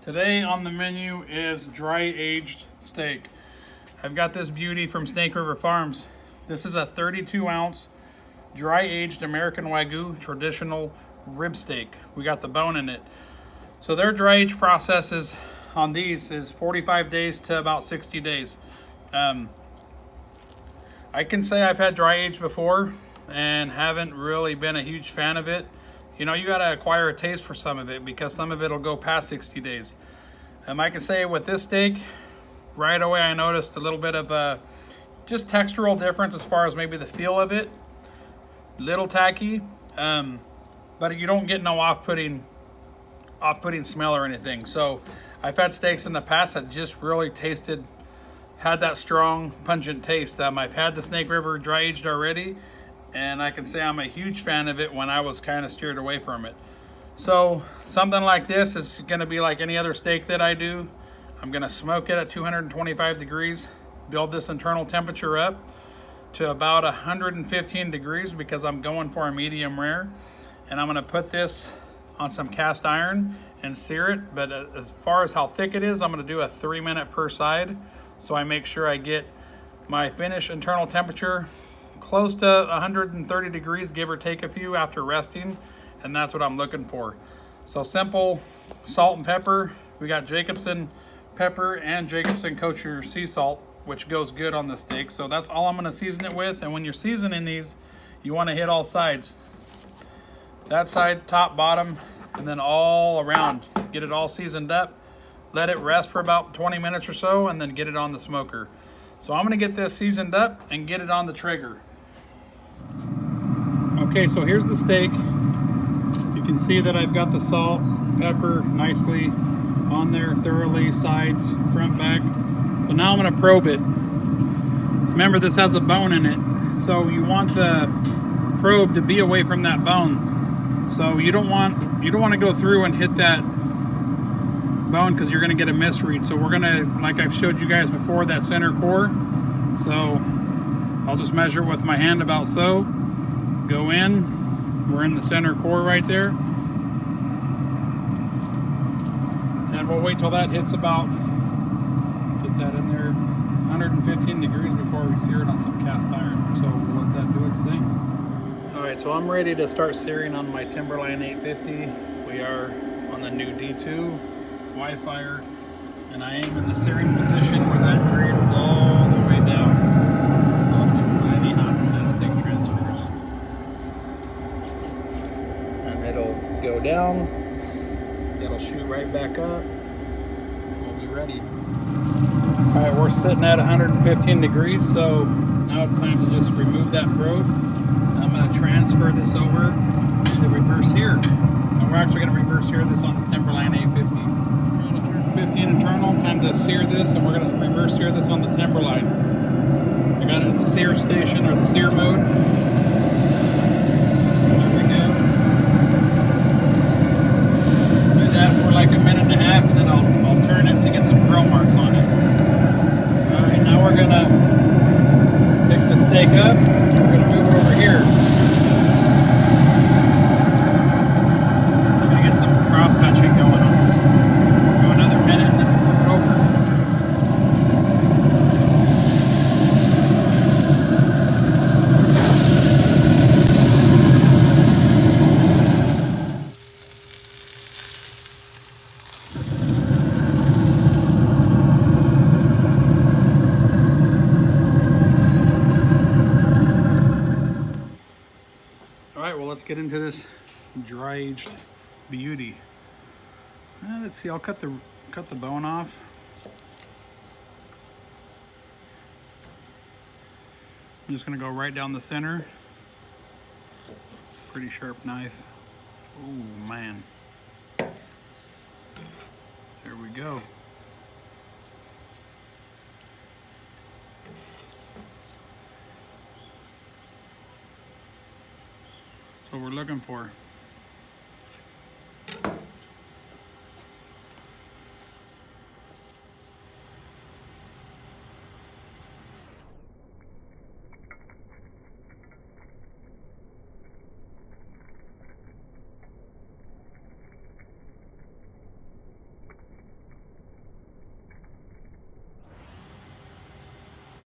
Today on the menu is dry aged steak. I've got this beauty from Snake River Farms. This is a 32 ounce dry aged American Wagyu traditional rib steak. We got the bone in it. So their dry age processes on these is 45 days to about 60 days. I can say I've had dry aged before and haven't really been a huge fan of it. You know, you got to acquire a taste for some of it because some of it will go past 60 days. I can say with this steak, right away I noticed a little bit of a just textural difference as far as maybe the feel of it. Little tacky, but you don't get no off-putting smell or anything. So I've had steaks in the past that just really had that strong, pungent taste. I've had the Snake River dry aged already, and I can say I'm a huge fan of it when I was kind of steered away from it. So something like this is going to be like any other steak that I do. I'm going to smoke it at 225 degrees, build this internal temperature up to about 115 degrees because I'm going for a medium rare. And I'm going to put this on some cast iron and sear it. But as far as how thick it is, I'm going to do a 3-minute per side. So I make sure I get my finish internal temperature close to 130 degrees, give or take a few after resting, and that's what I'm looking for. So simple salt and pepper. We got Jacobsen pepper and Jacobsen kosher sea salt, which goes good on the steak. So that's all I'm going to season it with. And when you're seasoning these, you want to hit all sides. That side, top, bottom, and then all around. Get it all seasoned up. Let it rest for about 20 minutes or so, and then get it on the smoker. So I'm going to get this seasoned up and get it on the Traeger. Okay, so here's the steak. You can see that I've got the salt, pepper nicely on there thoroughly, sides, front, back. So now I'm going to probe it. Remember, this has a bone in it, so you want the probe to be away from that bone. So you don't want to go through and hit that bone because you're going to get a misread. So we're going to, like I've showed you guys before, that center core. So I'll just measure it with my hand about so. Go in. We're in the center core right there. And we'll wait till that hits about, get that in there, 115 degrees before we sear it on some cast iron. So we'll let that do its thing. All right, so I'm ready to start searing on my Timberline 850. We are on the new D2 Wi-Fi, and I am in the searing position where that grate is all the way down. Any hot plastic transfers. And it'll go down, it'll shoot right back up, and we'll be ready. All right, we're sitting at 115 degrees, so now it's time to just remove that probe. I'm going to transfer this over to the reverse sear. And we're actually going to reverse sear this on the Timberline 850. We're at 115 internal, time to sear this, and we're going to reverse sear this on the Timberline. I got it in the sear station, or the sear mode. There we go. Do that for like a minute and a half, and then I'll turn it to get some grill marks on it. All right, now we're going to pick the steak up, and we're going to move it over here. Cross-hatching going on this. Go another minute and then we'll move it over. All right, well, let's get into this dry-aged beauty. Let's see, I'll cut the bone off. I'm just gonna go right down the center. Pretty sharp knife. Oh man. There we go. That's what we're looking for.